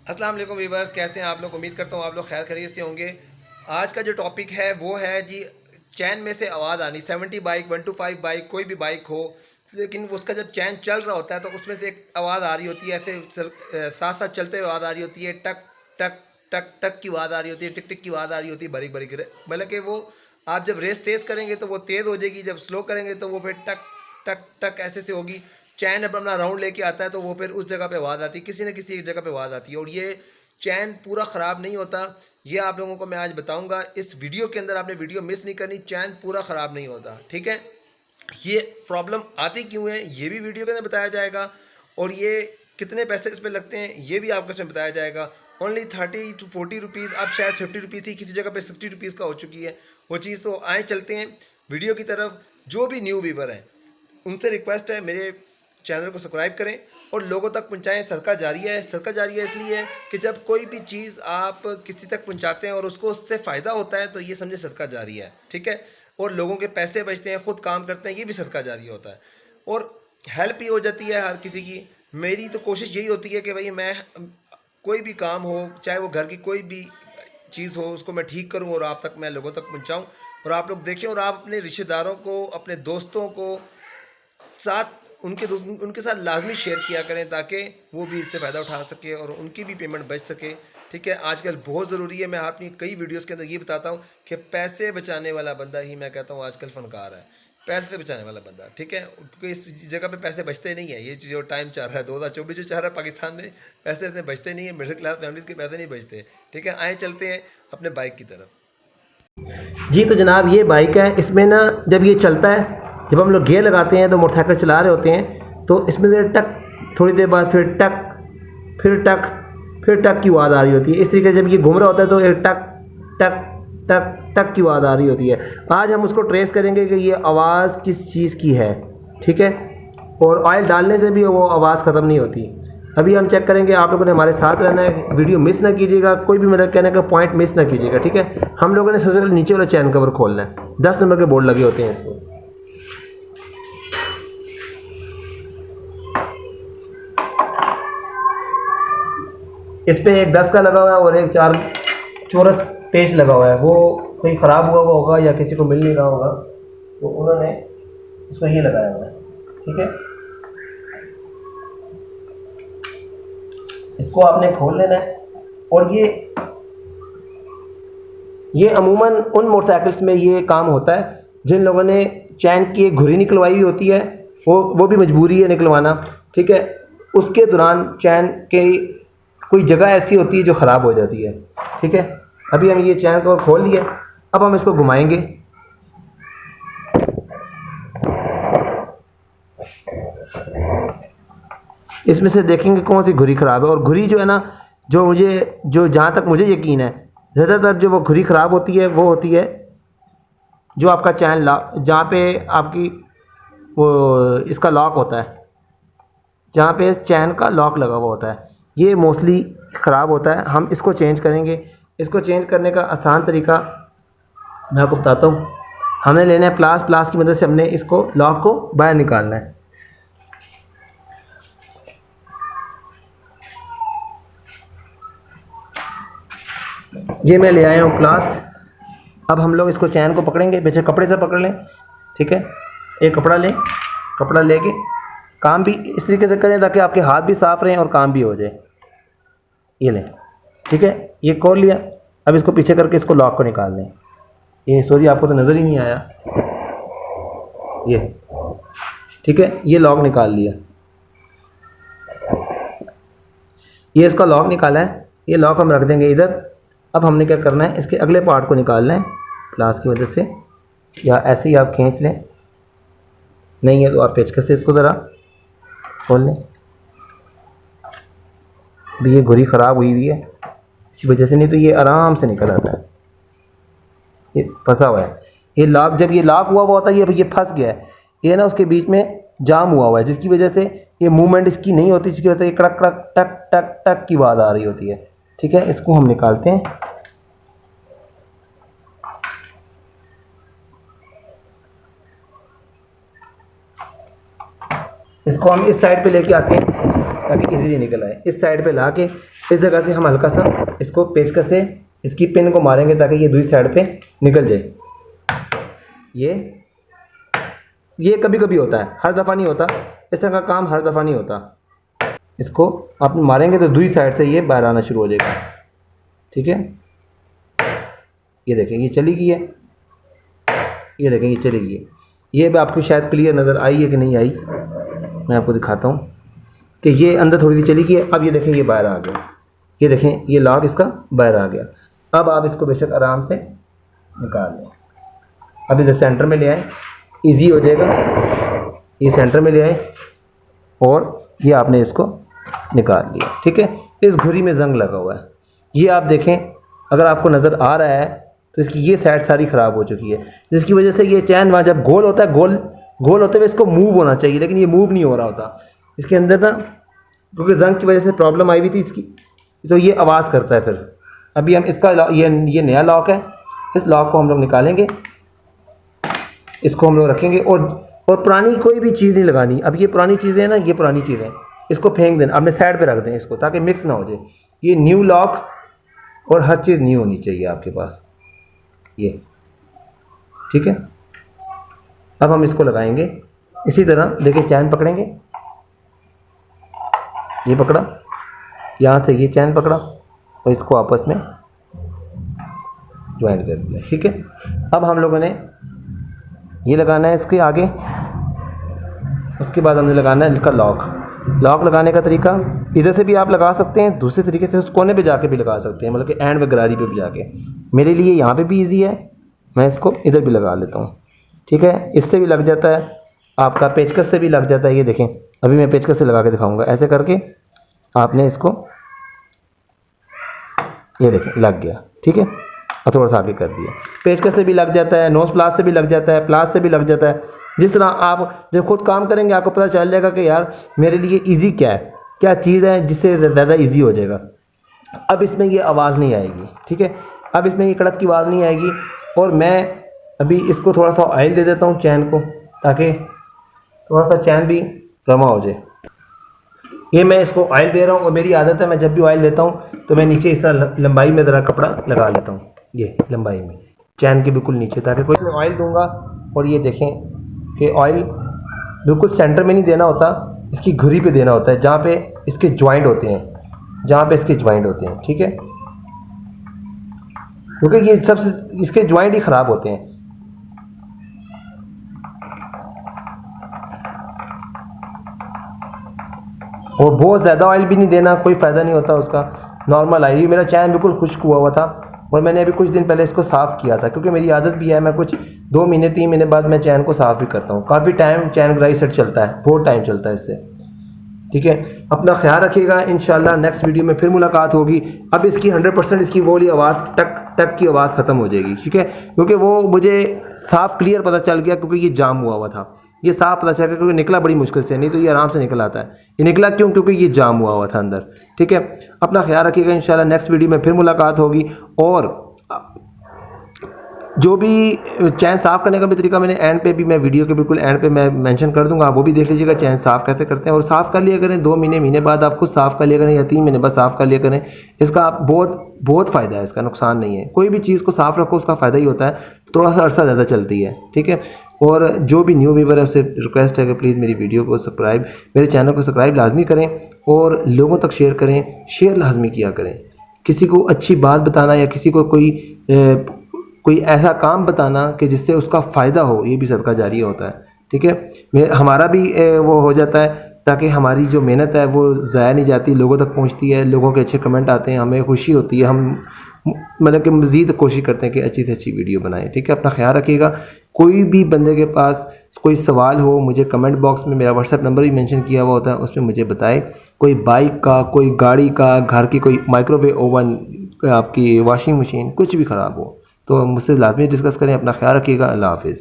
अस्सलाम वालेकुम वीवर्स, कैसे हैं आप लोग। उम्मीद करता हूँ आप लोग खैर खैरियत से होंगे। आज का जो टॉपिक है वो है जी चैन में से आवाज़ आनी। 70 बाइक 125 बाइक कोई भी बाइक हो, लेकिन उसका जब चैन चल रहा होता है तो उसमें से एक आवाज़ आ रही होती है, ऐसे साथ साथ चलते हुए आवाज़ आ रही होती है। टक टक टक टक की आवाज़ आ रही होती है, टिक टिक की आवाज़ आ रही होती है, बरीक बरीक। मतलब कि वो आप जब रेस तेज़ करेंगे तो वो तेज़ हो जाएगी, जब स्लो करेंगे तो वो फिर टक टक टक ऐसे से होगी। चैन अब अपना राउंड लेके आता है तो वो फिर उस जगह पे आवाज़ आती है, किसी न किसी एक जगह पे आवाज़ आती है। और ये चैन पूरा ख़राब नहीं होता, ये आप लोगों को मैं आज बताऊंगा इस वीडियो के अंदर। आपने वीडियो मिस नहीं करनी। चैन पूरा ख़राब नहीं होता, ठीक है। ये प्रॉब्लम आती क्यों है ये भी वीडियो के अंदर बताया जाएगा, और ये कितने पैसे इस पर लगते हैं ये भी आपको इसमें बताया जाएगा। ओनली 30 to 40 रुपीज़, अब शायद 50 रुपीज़ थी, किसी जगह पे 60 रुपीज़ का हो चुकी है वो चीज़। तो आए चलते हैं वीडियो की तरफ। जो भी न्यू व्यूवर हैं उनसे रिक्वेस्ट है मेरे चैनल को सब्सक्राइब करें और लोगों तक पहुंचाएं। सदका जारिया है। सदका जारिया इसलिए है कि जब कोई भी चीज़ आप किसी तक पहुंचाते हैं और उसको उससे फ़ायदा होता है तो ये समझे सदका जारिया है, ठीक है। और लोगों के पैसे बचते हैं, खुद काम करते हैं, ये भी सदका जारिया होता है। और हेल्प ही हो जाती है हर किसी की। मेरी तो कोशिश यही होती है कि भाई मैं कोई भी काम हो, चाहे वो घर की कोई भी चीज़ हो, उसको मैं ठीक करूं और आप तक मैं लोगों तक पहुंचाऊं और आप लोग देखें। और आप अपने रिश्तेदारों को, अपने दोस्तों को साथ उनके साथ लाजमी शेयर किया करें ताकि वो भी इससे फ़ायदा उठा सके और उनकी भी पेमेंट बच सके, ठीक है। आजकल बहुत ज़रूरी है। मैं अपनी कई वीडियोस के अंदर ये बताता हूँ कि पैसे बचाने वाला बंदा ही मैं कहता हूँ आजकल फ़नकार है। पैसे बचाने वाला बंदा, ठीक है, क्योंकि इस जगह पे पैसे बचते नहीं है। ये जो टाइम चल रहा है 2024 जो चल रहा है पाकिस्तान में, पैसे इतने बचते नहीं है। मिडिल क्लास फैमिलीज़ के पैसे नहीं बचते, ठीक है। आए चलते हैं अपने बाइक की तरफ। जी तो जनाब ये बाइक है। इसमें ना जब ये चलता है, जब हम लोग गियर लगाते हैं तो मोटरसाइकिल चला रहे होते हैं तो इसमें से टक, थोड़ी देर बाद फिर टक, फिर टक, फिर टक की आवाज़ आ रही होती है। इस तरीके से जब ये घूम रहा होता है तो एक टक टक टक टक की आवाज़ आ रही होती है। आज हम उसको ट्रेस करेंगे कि ये आवाज़ किस चीज़ की है, ठीक है। और ऑयल डालने से भी वो आवाज़ ख़त्म नहीं होती। अभी हम चेक करेंगे। आप लोगों ने हमारे साथ रहना है, वीडियो मिस ना कीजिएगा, कोई भी मतलब कहने का पॉइंट मिस ना कीजिएगा, ठीक है। हम लोगों ने सबसे पहले नीचे वाला चैन कवर खोलना है। 10 नंबर के बोर्ड लगे होते हैं इसको। इस पे एक 10 का लगा हुआ है और एक 4 चौरस पेच लगा हुआ है। वो कहीं ख़राब हुआ होगा या किसी को मिल नहीं रहा होगा तो उन्होंने इसको ये लगाया हुआ है, ठीक है। इसको आपने खोल लेना है। और ये अमूमन उन मोटरसाइकिल्स में ये काम होता है जिन लोगों ने चैन की एक घुरी निकलवाई हुई होती है, वो भी मजबूरी है निकलवाना, ठीक है। उसके दौरान चैन के कोई जगह ऐसी होती है जो ख़राब हो जाती है, ठीक है। अभी हम ये चैन को खोल लिया, अब हम इसको घुमाएंगे। इसमें से देखेंगे कौन सी घुरी ख़राब है। और घुरी जो है ना, जो जहाँ तक मुझे यकीन है, ज़्यादातर जो वो घुरी ख़राब होती है वो होती है जो आपका चैन लॉक, जहाँ पे आपकी वो इसका लॉक होता है, जहाँ पे चैन का लॉक लगा हुआ होता है, ये मोस्टली ख़राब होता है। हम इसको चेंज करेंगे। इसको चेंज करने का आसान तरीका मैं आपको बताता हूँ। हमने लेना है प्लास की मदद से हमने इसको लॉक को बाहर निकालना है। ये मैं ले आया हूँ प्लास। अब हम लोग इसको चैन को पकड़ेंगे, बेशक कपड़े से पकड़ लें, ठीक है। एक कपड़ा लें, कपड़ा लेके काम भी इस तरीके से करें ताकि आपके हाथ भी साफ़ रहें और काम भी हो जाए। ये लें, ठीक है। ये खोल लिया। अब इसको पीछे करके इसको लॉक को निकाल लें। ये सॉरी आपको तो नज़र ही नहीं आया, ये ठीक है। ये लॉक निकाल लिया, ये इसका लॉक निकाला है। ये लॉक हम रख देंगे इधर। अब हमने क्या करना है, इसके अगले पार्ट को निकालना है प्लास की मदद से, या ऐसे ही आप खींच लें, नहीं है तो आप पेचकस से इसको ज़रा खोल लें। अभी ये घुरी ख़राब हुई हुई है इसी वजह से, नहीं तो ये आराम से निकल आता है। ये फंसा हुआ है। ये लॉक, जब ये लॉक हुआ होता है ये फंस गया है, ये ना उसके बीच में जाम हुआ हुआ है, जिसकी वजह से ये मूवमेंट इसकी नहीं होती, जिसकी वजह से ये कड़क कड़क टक टक टक की आवाज़ आ रही होती है, ठीक है। इसको हम निकालते हैं। इसको हम इस साइड पे लेके आते हैं ताकि इजीली निकल आए। इस साइड पे ला के इस जगह से हम हल्का सा इसको पेचकस से इसकी पिन को मारेंगे ताकि ये दूसरी साइड पे निकल जाए। ये कभी कभी होता है, हर दफ़ा नहीं होता। इस तरह का काम हर दफ़ा नहीं होता। इसको आप मारेंगे तो दूसरी साइड से ये बाहर आना शुरू हो जाएगा। ठीक है, ये देखें ये चली गई है, ये देखें ये चली गई है। ये भी आपको शायद क्लियर नज़र आई है कि नहीं आई, मैं आपको दिखाता हूँ कि ये अंदर थोड़ी सी चली गई है। अब ये देखें ये बाहर आ गया, ये देखें ये लॉक इसका बाहर आ गया। अब आप इसको बेशक आराम से निकाल लें। अब इधर सेंटर में ले आए, इजी हो जाएगा। ये सेंटर में ले आए और ये आपने इसको निकाल लिया। ठीक है, इस घुरी में जंग लगा हुआ है, ये आप देखें अगर आपको नज़र आ रहा है तो इसकी ये साइड सारी ख़राब हो चुकी है, जिसकी वजह से ये चैन वहाँ जब गोल होता है, गोल होते हुए इसको मूव होना चाहिए, लेकिन ये मूव नहीं हो रहा होता इसके अंदर ना, क्योंकि जंग की वजह से प्रॉब्लम आई हुई थी इसकी, तो ये आवाज़ करता है। फिर अभी हम इसका ये नया लॉक है, इस लॉक को हम लोग निकालेंगे, इसको हम लोग रखेंगे और पुरानी कोई भी चीज़ नहीं लगानी। अब ये पुरानी चीज़ें हैं ना, ये पुरानी चीज़ें इसको फेंक देना, अपने साइड पे रख दें इसको ताकि मिक्स ना हो जाए। ये न्यू लॉक और हर चीज़ न्यू होनी चाहिए आपके पास, ये ठीक है। अब हम इसको लगाएंगे इसी तरह। देखिए चैन पकड़ेंगे, ये पकड़ा, यहाँ से ये चैन पकड़ा और इसको आपस में ज्वाइन कर दिया। ठीक है, अब हम लोगों ने ये लगाना है इसके आगे, उसके बाद हमने लगाना है इसका लॉक लगाने का तरीका इधर से भी आप लगा सकते हैं, दूसरे तरीके से उस कोने पे जाके भी लगा सकते हैं, मतलब कि एंड में गरारी पे भी जाके। मेरे लिए यहाँ पे भी इजी है, मैं इसको इधर भी लगा लेता हूँ। ठीक है, इससे भी लग जाता है, आपका पेचकस से भी लग जाता है। ये देखें अभी मैं पेचकस से लगा के दिखाऊँगा। ऐसे करके आपने इसको, ये देखें लग गया। ठीक है, और थोड़ा सा आगे कर दिया। पेचकस से भी लग जाता है, नोज प्लास से भी लग जाता है, प्लास से भी लग जाता है। जिस तरह आप जब खुद काम करेंगे आपको पता चल जाएगा कि यार मेरे लिए इजी क्या है, क्या चीज़ है जिससे ज़्यादा इजी हो जाएगा। अब इसमें ये आवाज़ नहीं आएगी। ठीक है, अब इसमें ये कड़क की आवाज़ नहीं आएगी। और मैं अभी इसको थोड़ा सा ऑयल दे देता हूँ चैन को, ताकि थोड़ा सा चैन भी रमा हो जाए। ये मैं इसको ऑयल दे रहा हूँ और मेरी आदत है मैं जब भी ऑयल देता हूँ तो मैं नीचे इस तरह लंबाई में ज़रा कपड़ा लगा लेता हूँ, ये लंबाई में चैन के बिल्कुल नीचे, ताकि कोई मैं ऑयल दूंगा। और ये देखें कि ऑयल बिल्कुल सेंटर में नहीं देना होता, इसकी घुरी पे देना होता है, जहाँ पे इसके ज्वाइंट होते हैं, जहाँ पे इसके ज्वाइंट होते हैं। ठीक है, क्योंकि ये सबसे इसके ज्वाइंट ही ख़राब होते हैं। और बहुत ज़्यादा ऑयल भी नहीं देना, कोई फ़ायदा नहीं होता उसका, नॉर्मल ऑयल। मेरा चैन बिल्कुल खुश्क हुआ हुआ था और मैंने अभी कुछ दिन पहले इसको साफ़ किया था, क्योंकि मेरी आदत भी है, मैं कुछ 2 महीने 3 महीने बाद मैं चैन को साफ़ भी करता हूँ। काफ़ी टाइम चैन ग्राई सेट चलता है, बहुत टाइम चलता है इससे। ठीक है, अपना ख्याल रखिएगा। इंशाल्लाह नेक्स्ट वीडियो में फिर मुलाकात होगी। अब इसकी 100% इसकी वो वाली आवाज़ टक टक की आवाज़ ख़त्म हो जाएगी। ठीक है, क्योंकि वो मुझे साफ़ क्लियर पता चल गया, क्योंकि ये जाम हुआ था। ये साफ पता चल गया क्योंकि निकला बड़ी मुश्किल से, नहीं तो ये आराम से निकल आता है। ये निकला क्यों? क्योंकि ये जाम हुआ था अंदर। ठीक है, अपना ख्याल रखिएगा। इंशाल्लाह नेक्स्ट वीडियो में फिर मुलाकात होगी। और जो भी चैन साफ़ करने का भी तरीका मैंने एंड पे भी, मैं वीडियो के बिल्कुल एंड पे मैं मेंशन कर दूंगा, आप वो भी देख लीजिएगा चैन साफ़ कैसे करते हैं। और साफ़ कर लिया करें 2 महीने बाद आप खुद साफ़ कर लिया करें, या 3 महीने बाद साफ़ कर लिया करें। इसका आप बहुत फ़ायदा है, इसका नुकसान नहीं है। कोई भी चीज़ को साफ़ रखो उसका फ़ायदा ही होता है, थोड़ा सा अरसा ज़्यादा चलती है। ठीक है, और जो भी न्यू व्यूवर है उससे रिक्वेस्ट है कि प्लीज़ मेरी वीडियो को सब्सक्राइब, मेरे चैनल को सब्सक्राइब लाजमी करें और लोगों तक शेयर करें, शेयर लाजमी किया करें। किसी को अच्छी बात बताना या किसी को कोई ऐसा काम बताना कि जिससे उसका फ़ायदा हो, ये भी सदका जारिया होता है। ठीक है, हमारा भी वो हो जाता है, ताकि हमारी जो मेहनत है वो ज़ाया नहीं जाती, लोगों तक पहुंचती है, लोगों के अच्छे कमेंट आते हैं, हमें खुशी होती है। हम मतलब कि मज़ीद कोशिश करते हैं कि अच्छी से अच्छी वीडियो बनाएं। ठीक है, अपना ख्याल रखिएगा। कोई भी बंदे के पास कोई सवाल हो, मुझे कमेंट बॉक्स में मेरा व्हाट्सएप नंबर भी मेंशन किया हुआ होता है, उसमें मुझे बताएं। कोई बाइक का, कोई गाड़ी का, घर की कोई माइक्रोवेव ओवन, आपकी वॉशिंग मशीन, कुछ भी ख़राब हो तो मुझसे लाजमी डिस्कस करें। अपना ख्याल रखिएगा। अल्लाह हाफिज़।